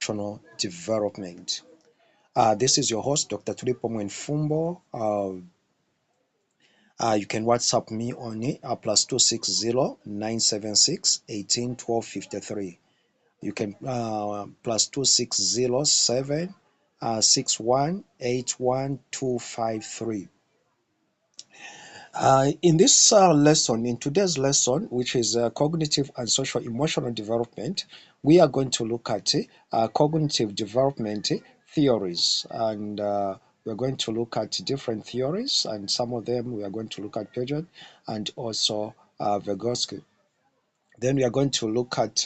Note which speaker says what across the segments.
Speaker 1: emotional development. This is your host, Dr. Tulipo Mwenfumbo. You can WhatsApp me on +260 976 18 12 53. You can +260 7 61 81 253. In today's lesson, which is cognitive and social emotional development, we are going to look at cognitive development theories, and we're going to look at different theories, and some of them we are going to look at Piaget and also Vygotsky. Then we are going to look at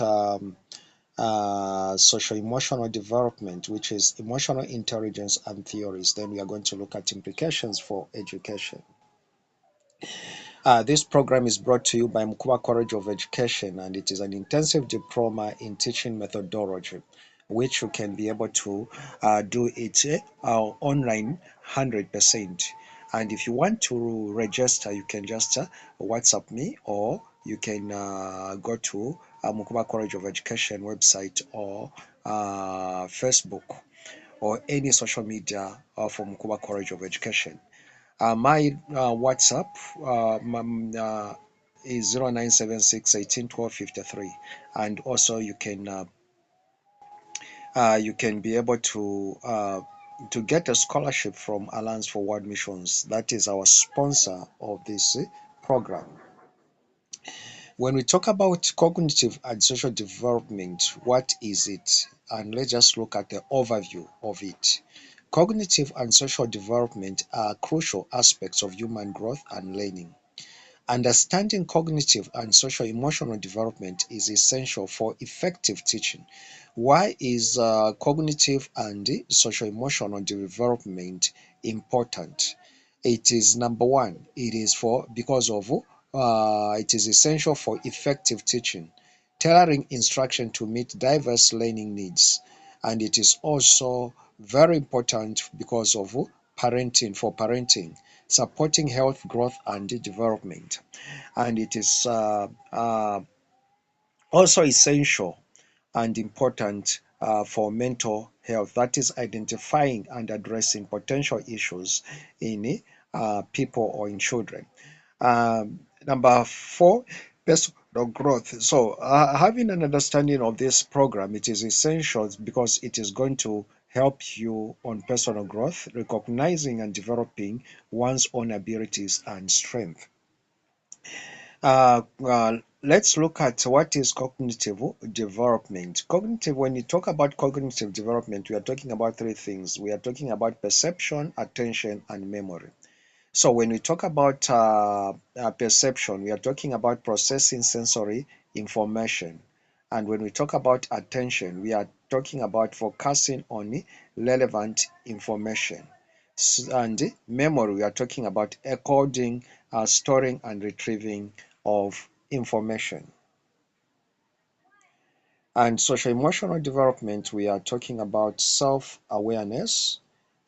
Speaker 1: social emotional development, which is emotional intelligence and theories. Then we are going to look at implications for education. This program is brought to you by Mkuba College of Education, and it is an intensive diploma in teaching methodology, which you can be able to do it online 100%. And if you want to register, you can just WhatsApp me, or you can go to Mkuba College of Education website, or Facebook, or any social media for Mkuba College of Education. My WhatsApp is 0976 18 12 53, and also you can be able to get a scholarship from Alliance for World Missions. That is our sponsor of this program. When we talk about cognitive and social development, what is it? And let's just look at the overview of it. Cognitive and social development are crucial aspects of human growth and learning. Understanding cognitive and social emotional development is essential for effective teaching. Why is cognitive and social emotional development important? It is number one, it is essential for effective teaching, tailoring instruction to meet diverse learning needs. And it is also very important because of parenting, supporting health, growth, and development. And it is also essential and important for mental health, that is identifying and addressing potential issues in people or in children. Number four, personal growth. So having an understanding of this program, it is essential because it is going to help you on personal growth, recognizing and developing one's own abilities and strength. Let's look at what is cognitive development. When you talk about cognitive development, we are talking about three things. We are talking about perception, attention, and memory. So when we talk about perception, we are talking about processing sensory information. And when we talk about attention, we are talking about focusing on relevant information. And memory, we are talking about encoding, storing, and retrieving of information. And social emotional development, we are talking about self-awareness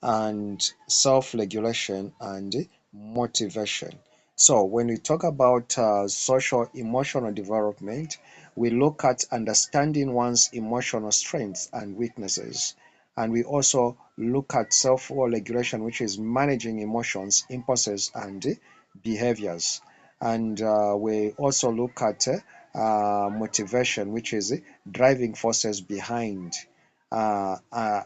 Speaker 1: and self-regulation and motivation. So when we talk about social emotional development, we look at understanding one's emotional strengths and weaknesses. And we also look at self-regulation, which is managing emotions, impulses, and behaviors. And we also look at motivation, which is driving forces behind uh, uh,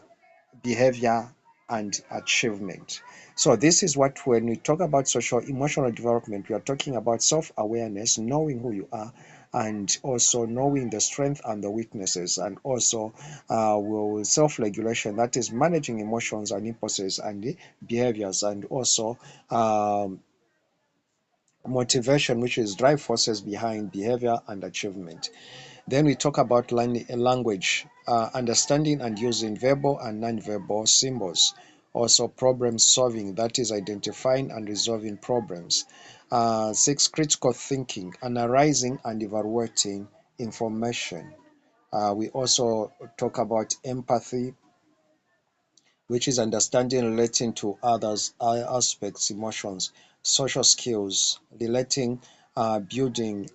Speaker 1: behavior and achievement. So this is what, when we talk about social emotional development, we are talking about self-awareness, knowing who you are, and also knowing the strength and the weaknesses, and also self-regulation, that is managing emotions and impulses and the behaviors, and also motivation, which is drive forces behind behavior and achievement. Then we talk about language, understanding and using verbal and non-verbal symbols. Also problem solving, that is identifying and resolving problems. 6, critical thinking, analyzing and evaluating information. We also talk about empathy, which is understanding, relating to others, aspects, emotions, social skills, relating, building,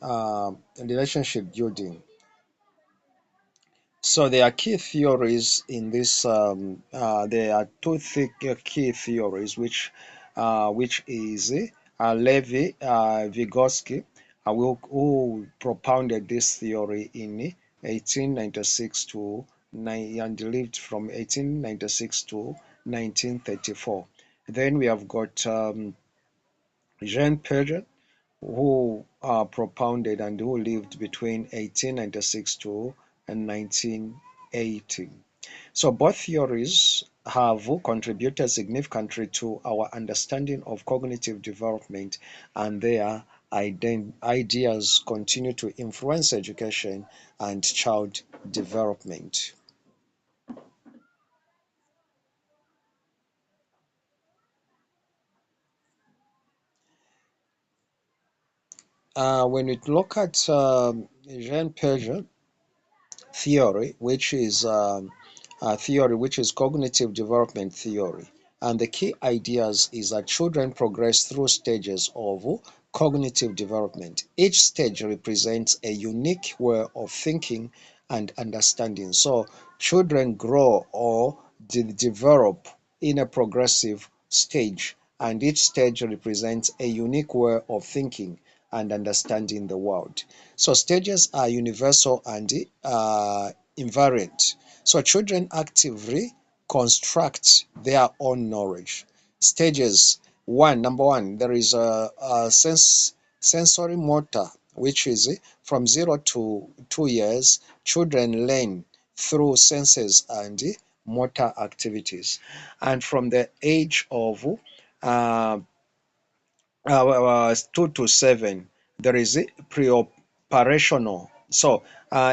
Speaker 1: relationship building. So there are key theories in this. There are two key theories, which is Levi Vygotsky, who propounded this theory in 1896 to and lived from 1896 to 1934. Then we have got Jean Piaget, who propounded and who lived between 1896 to 1980. So both theories have contributed significantly to our understanding of cognitive development, and their ideas continue to influence education and child development. When we look at Jean Piaget, theory, which is cognitive development theory. And the key ideas is that children progress through stages of cognitive development. Each stage represents a unique way of thinking and understanding. So children grow or develop in a progressive stage, and each stage represents a unique way of thinking and understanding the world. So stages are universal and invariant. So children actively construct their own knowledge. Stages number one, there is a sensory motor, which is from 0 to 2 years. Children learn through senses and motor activities, and from the age of uh, 2 to 7, there is a pre-operational. So,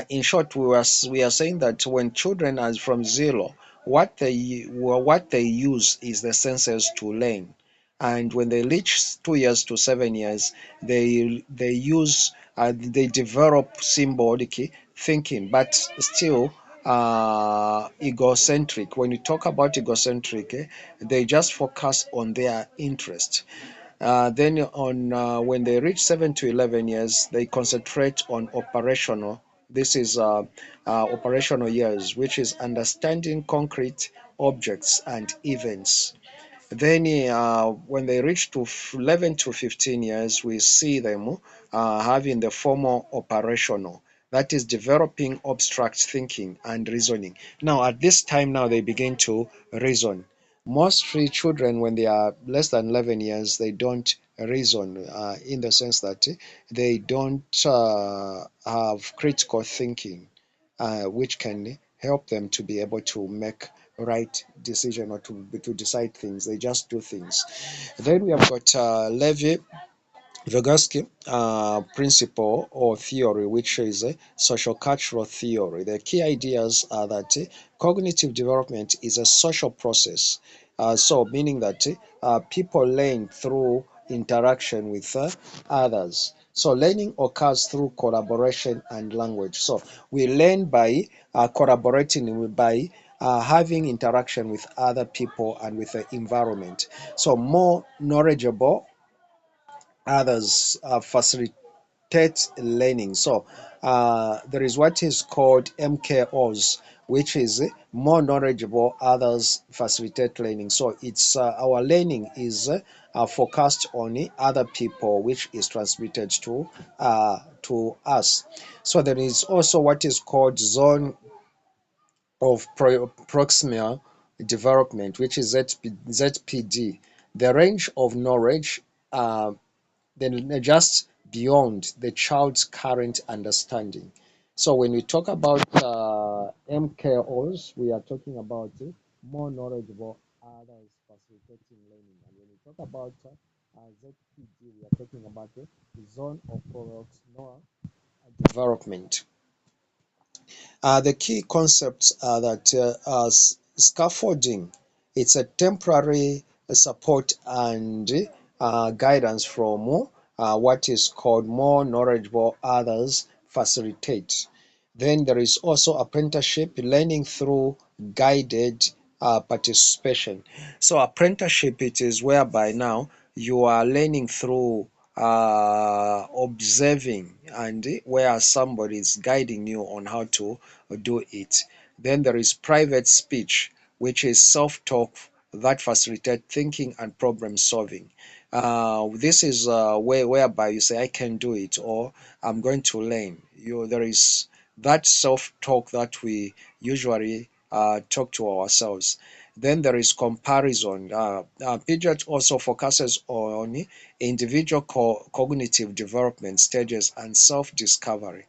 Speaker 1: in short, we are saying that when children are from zero, what they use is the senses to learn, and when they reach 2 years to 7 years, they develop symbolic thinking, but still egocentric. When you talk about egocentric, they just focus on their interest. Then on when they reach 7 to 11 years, they concentrate on operational. This is operational years, which is understanding concrete objects and events. Then when they reach to 11 to 15 years, we see them having the formal operational. That is developing abstract thinking and reasoning. Now, at this time now, they begin to reason. Most free children, when they are less than 11 years, they don't reason in the sense that they don't have critical thinking, which can help them to be able to make right decision or to decide things. They just do things. Then we have got Levi Vygotsky principle or theory, which is a social cultural theory. The key ideas are that cognitive development is a social process. So, meaning that people learn through interaction with others. So, learning occurs through collaboration and language. So, we learn by collaborating, by having interaction with other people and with the environment. So, more knowledgeable others facilitate learning. So there is what is called MKOs, which is more knowledgeable, others facilitate learning. So it's our learning is focused on other people, which is transmitted to us. So there is also what is called zone of proximal development, which is ZPD. The range of knowledge then just beyond the child's current understanding. So when we talk about MKOs, we are talking about more knowledgeable others facilitating learning. And when we talk about ZPD, we are talking about the zone of proximal development. The key concepts are that scaffolding, it's a temporary support and guidance from what is called more knowledgeable others facilitate. Then there is also apprenticeship, learning through guided participation. So apprenticeship, it is whereby now you are learning through observing, and where somebody is guiding you on how to do it. Then there is private speech, which is self-talk that facilitate thinking and problem solving. This is whereby you say, I can do it, or I'm going to learn. There is that self-talk that we usually talk to ourselves. Then there is comparison. Piaget also focuses on individual cognitive development stages and self-discovery,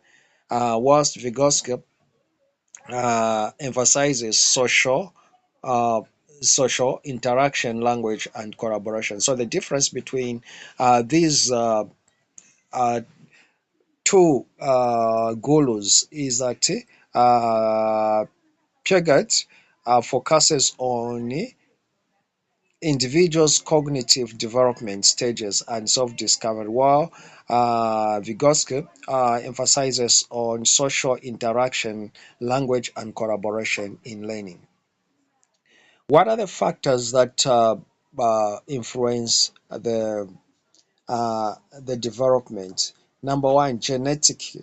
Speaker 1: whilst Vygotsky emphasizes uh, social interaction, language, and collaboration. So the difference between these uh, two gurus is that Piaget focuses on individuals' cognitive development stages and self-discovery, while Vygotsky emphasizes on social interaction, language, and collaboration in learning. What are the factors that influence the development? Number one, genetics.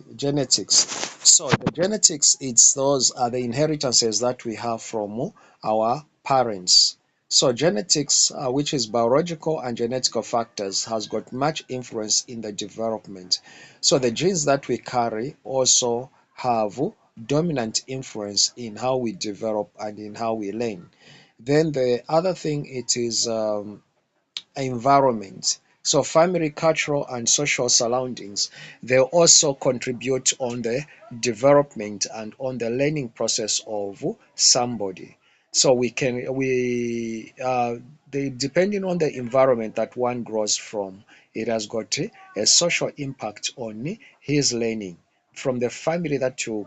Speaker 1: So the genetics, it's those are the inheritances that we have from our parents. So genetics, which is biological and genetical factors, has got much influence in the development. So the genes that we carry also have dominant influence in how we develop and in how we learn. Then the other thing, it is environment. So family, cultural, and social surroundings, they also contribute on the development and on the learning process of somebody. So depending on the environment that one grows from, it has got a social impact on his learning. From the family that you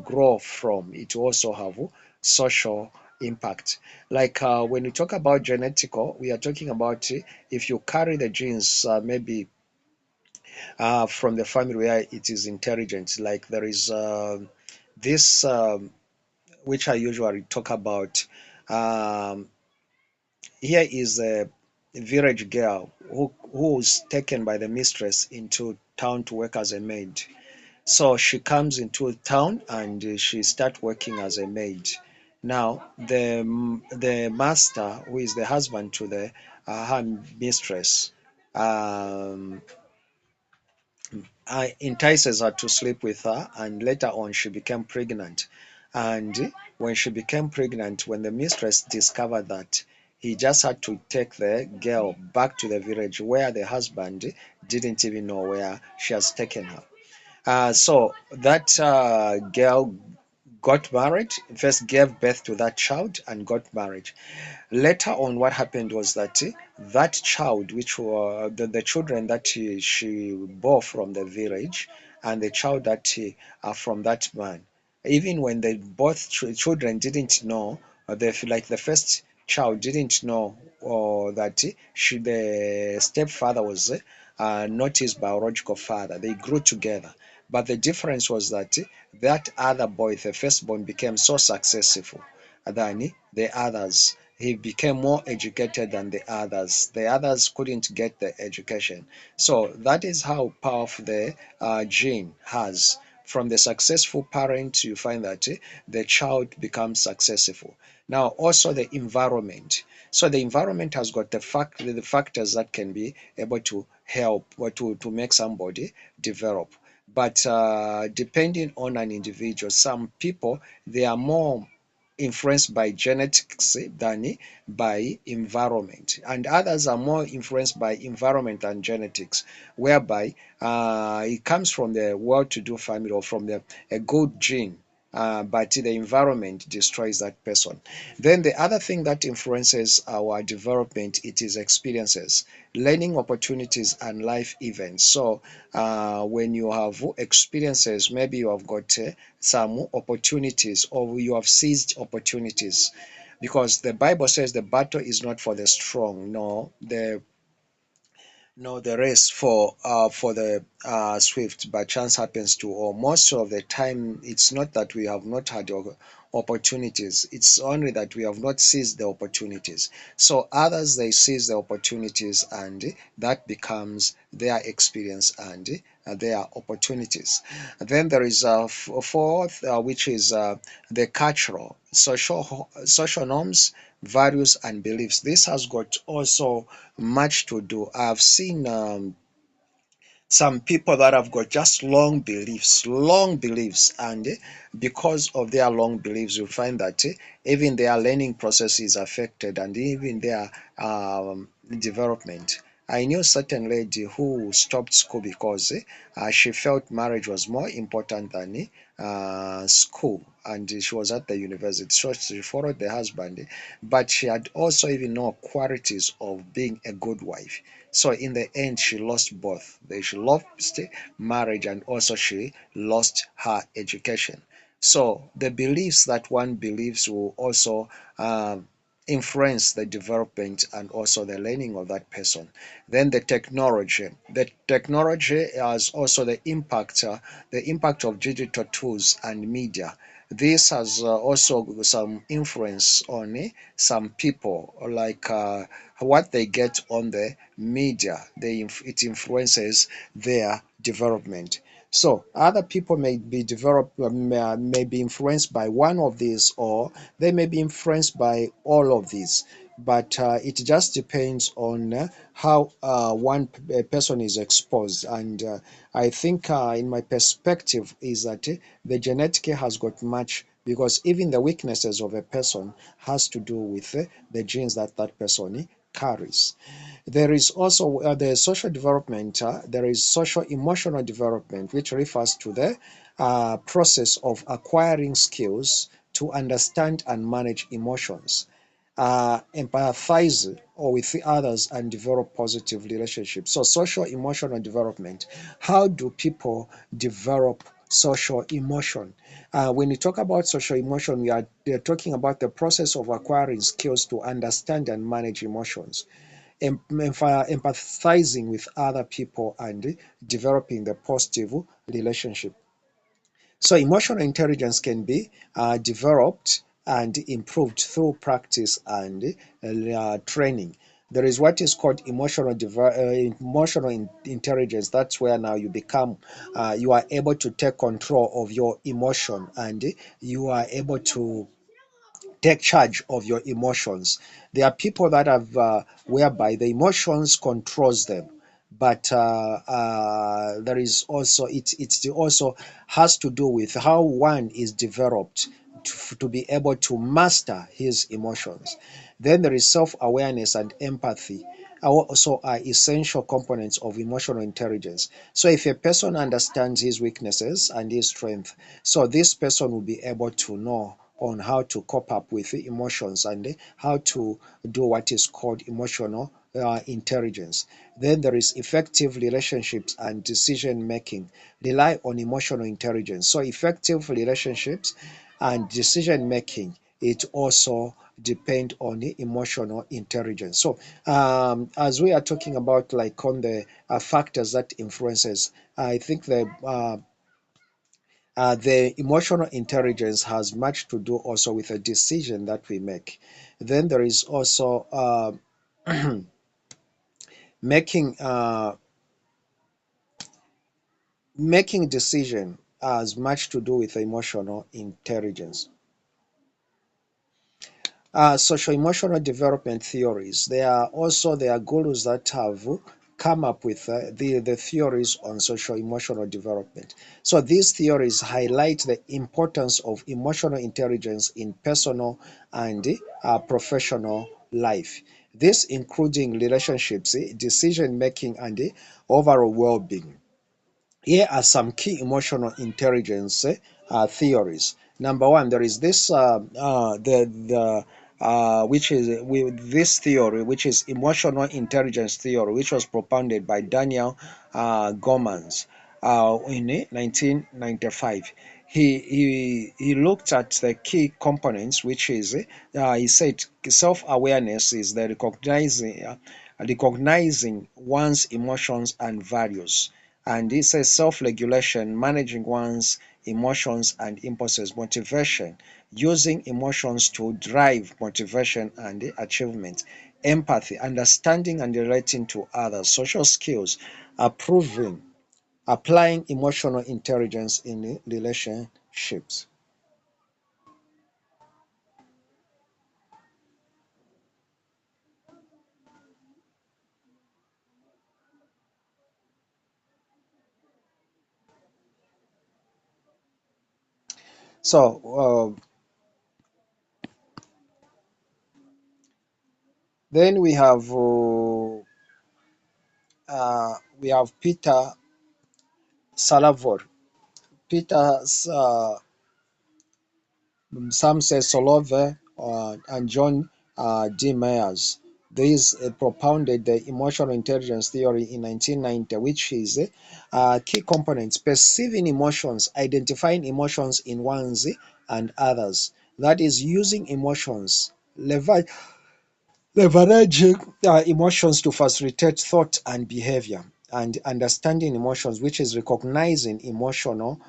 Speaker 1: grow from, it also have social impact. Like when we talk about genetical, we are talking about if you carry the genes maybe from the family where it is intelligent. Like there is this which I usually talk about. Um, Here is a village girl who was taken by the mistress into town to work as a maid. So she comes into town and she start working as a maid. Now the master, who is the husband to the her mistress, um, entices her to sleep with her, and later on she became pregnant. And when she became pregnant, when the mistress discovered that, he just had to take the girl back to the village where the husband didn't even know where she has taken her. So that girl got married, first gave birth to that child and got married. Later on, what happened was that that child, which were the children that she bore from the village, and the child that are from that man, even when they both children didn't know, like the first child didn't know that the stepfather was not his biological father. They grew together, but the difference was that that other boy, the firstborn, became so successful than the others. He became more educated than the others. The others couldn't get the education. So that is how powerful the gene has. From the successful parent, you find that the child becomes successful. Now, also the environment. So the environment has got the factors that can be able to help or to make somebody develop. But depending on an individual, some people, they are more influenced by genetics than by environment, and others are more influenced by environment than genetics, whereby it comes from the well-to-do family or from a good gene, but the environment destroys that person. Then the other thing that influences our development, it is experiences, learning opportunities, and life events. So when you have experiences, maybe you have got some opportunities, or you have seized opportunities, because the Bible says the battle is not for the strong, the race for the swift, but chance happens to, or most of the time, it's not that we have not had opportunities. It's only that we have not seized the opportunities. So others, they seize the opportunities, and that becomes their experience and their opportunities. Then there is a fourth, which is the cultural, social norms, values, and beliefs. This has got also much to do. I've seen some people that have got just long beliefs, and because of their long beliefs, you find that even their learning process is affected, and even their development. I knew a certain lady who stopped school because she felt marriage was more important than school, and she was at the university. So she followed the husband, but she had also even know qualities of being a good wife. So in the end, she lost both. She lost marriage, and also she lost her education. So the beliefs that one believes will also influence the development and also the learning of that person. Then the technology. The technology has also the impact of digital tools and media. This has also some influence on some people, like what they get on the media. It influences their development. So other people may be may be influenced by one of these, or they may be influenced by all of these. But it just depends on how one person is exposed. And I think, in my perspective, is that the genetic has got much, because even the weaknesses of a person has to do with the genes that that person carries. There is also the social development. There is social emotional development, which refers to the process of acquiring skills to understand and manage emotions, empathize or with others, and develop positive relationships. So social emotional development. How do people develop social emotion? When we talk about social emotion, we are talking about the process of acquiring skills to understand and manage emotions, empathizing with other people, and developing the positive relationship. So emotional intelligence can be developed and improved through practice and training. There is what is called emotional intelligence. That's where now you are able to take control of your emotion, and you are able to take charge of your emotions. There are people that have whereby the emotions controls them, but there is also it also has to do with how one is developed to be able to master his emotions. Then there is self-awareness and empathy also are essential components of emotional intelligence. So if a person understands his weaknesses and his strength, so this person will be able to know on how to cope up with emotions, and how to do what is called emotional intelligence. Then there is effective relationships and decision making rely on emotional intelligence. So effective relationships and decision making, it also depend on the emotional intelligence. So as we are talking about, like, on the factors that influences, I think the emotional intelligence has much to do also with a decision that we make. Then there is also making making decision has much to do with emotional intelligence. Social emotional development theories. There are gurus that have come up with the theories on social emotional development. So these theories highlight the importance of emotional intelligence in personal and professional life. This including relationships, decision making, and overall well-being. Here are some key emotional intelligence theories. Number one, there is this the which is with this theory, which is emotional intelligence theory, which was propounded by Daniel Gommans in 1995. He looked at the key components, which is he said self-awareness is the recognizing one's emotions and values. And it says self-regulation, managing one's emotions and impulses. Motivation, using emotions to drive motivation and achievement. Empathy, understanding and relating to others. Social skills, approving, applying emotional intelligence in relationships. So then we have Peter Salavor. Peter, some say Solove, and John D. Myers. These propounded the emotional intelligence theory in 1990, which is key components: perceiving emotions, identifying emotions in one's and others. That is using emotions, leveraging emotions to facilitate thought and behavior, and understanding emotions, which is recognizing emotional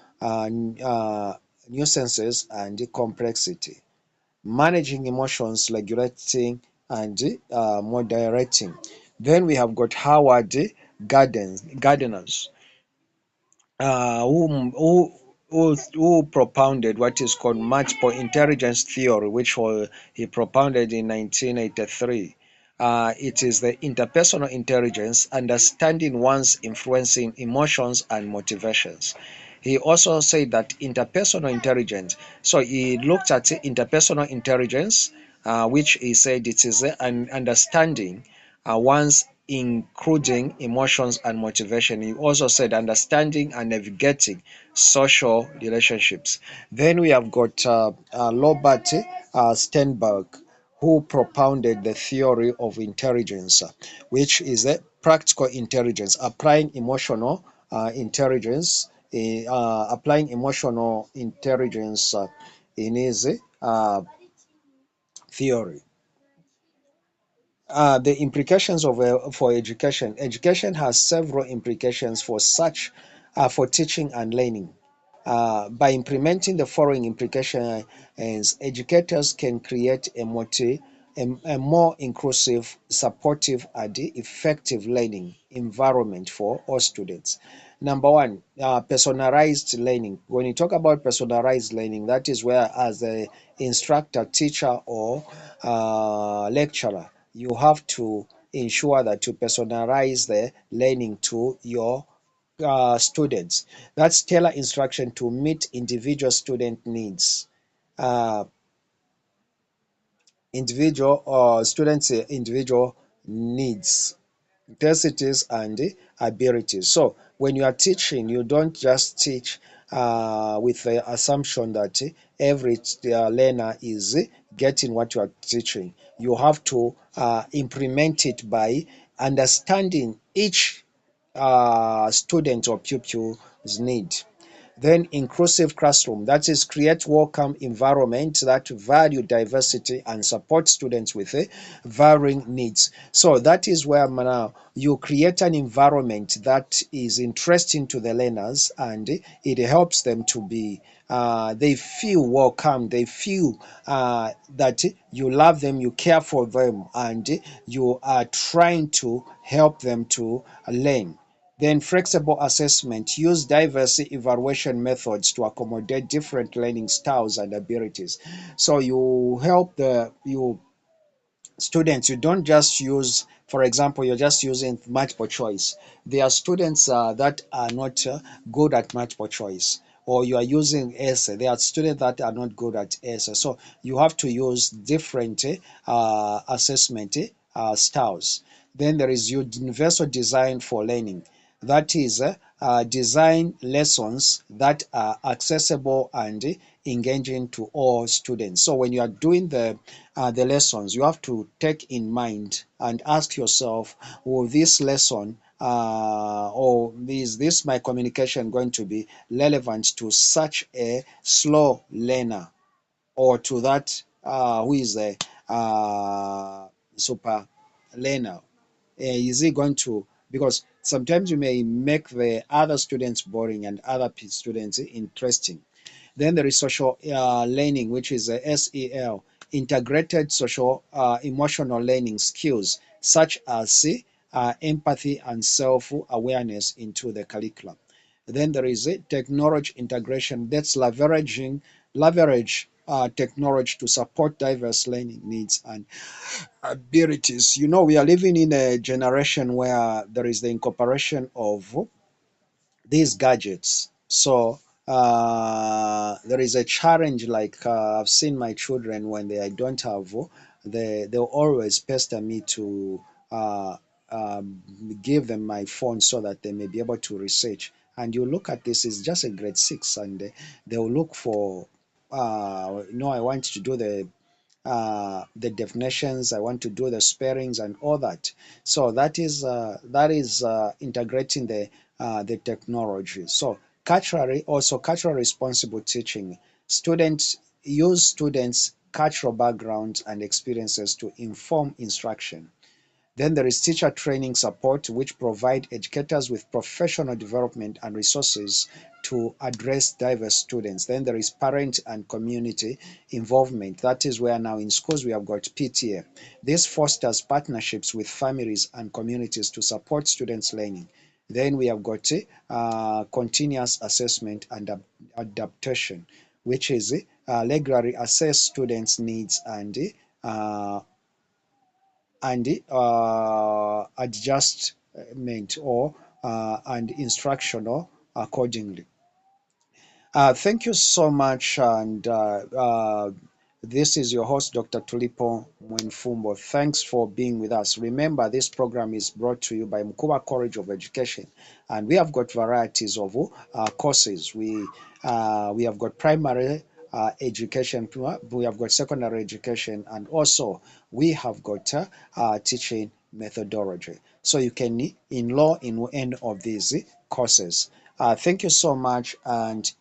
Speaker 1: nuisances and complexity, managing emotions, regulating and moderating. Then we have got Howard Gardner's, who propounded what is called multiple intelligence theory, which he propounded in 1983. It is the interpersonal intelligence, understanding one's influencing emotions and motivations. He also said that interpersonal intelligence, so he looked at interpersonal intelligence, which he said it is an understanding one's including emotions and motivation. He also said understanding and navigating social relationships. Then we have got Robert Sternberg, who propounded the theory of intelligence, which is a practical intelligence, applying emotional intelligence in his theory. The implications of for education. Education has several implications for teaching and learning. By implementing the following implications, educators can create a more inclusive, supportive, and effective learning environment for all students. Number one, personalized learning. When you talk about personalized learning, that is where, as a instructor, teacher, or lecturer, you have to ensure that you personalize the learning to your students. That's tailor instruction to meet individual student needs, uh, individual needs, capacities and abilities. So when you are teaching, you don't just teach with the assumption that every learner is getting what you are teaching. You have to implement it by understanding each student or pupil's need. Then inclusive classroom, that is create welcome environment that value diversity and support students with varying needs. So that is where now you create an environment that is interesting to the learners, and it helps them to be they feel welcome, they feel that you love them, you care for them, and you are trying to help them to learn. Then flexible assessment, use diverse evaluation methods to accommodate different learning styles and abilities. So you help the you students, you don't just use, for example, you're just using multiple choice. There are students that are not good at multiple choice, or you are using essay. There are students that are not good at essay. So you have to use different assessment styles. Then there is universal design for learning. That is, design lessons that are accessible and engaging to all students. So when you are doing the lessons, you have to take in mind and ask yourself, will this lesson or is this my communication going to be relevant to such a slow learner, or to that who is a super learner? Is he going to because sometimes you may make the other students boring and other students interesting. Then there is social learning, which is SEL, integrated social emotional learning skills such as empathy and self-awareness into the curriculum. Then there is technology integration, that's leverage technology to support diverse learning needs and abilities. You know, we are living in a generation where there is the incorporation of these gadgets. So there is a challenge, like I've seen my children when they don't have, they'll always pester me to uh, give them my phone so that they may be able to research. And you look at this, it's just a grade six, and they'll look for, I want to do the definitions, I want to do the spellings and all that. So that is integrating the technology. So culturally, also cultural responsible teaching. Students use students' cultural backgrounds and experiences to inform instruction. Then there is teacher training support, which provide educators with professional development and resources to address diverse students. Then there is parent and community involvement. That is where now in schools we have got PTA. This fosters partnerships with families and communities to support students' learning. Then we have got continuous assessment and adaptation, which is regularly assess students' needs uh, and adjustment or and instructional accordingly. Thank you so much, and this is your host, Dr. Tulipo Mwenfumbo. Thanks for being with us. Remember, this program is brought to you by Mkuba College of Education, and we have got varieties of courses. We have got primary education, we have got secondary education, and also we have got teaching methodology. So you can enroll in any of these courses. Thank you so much, and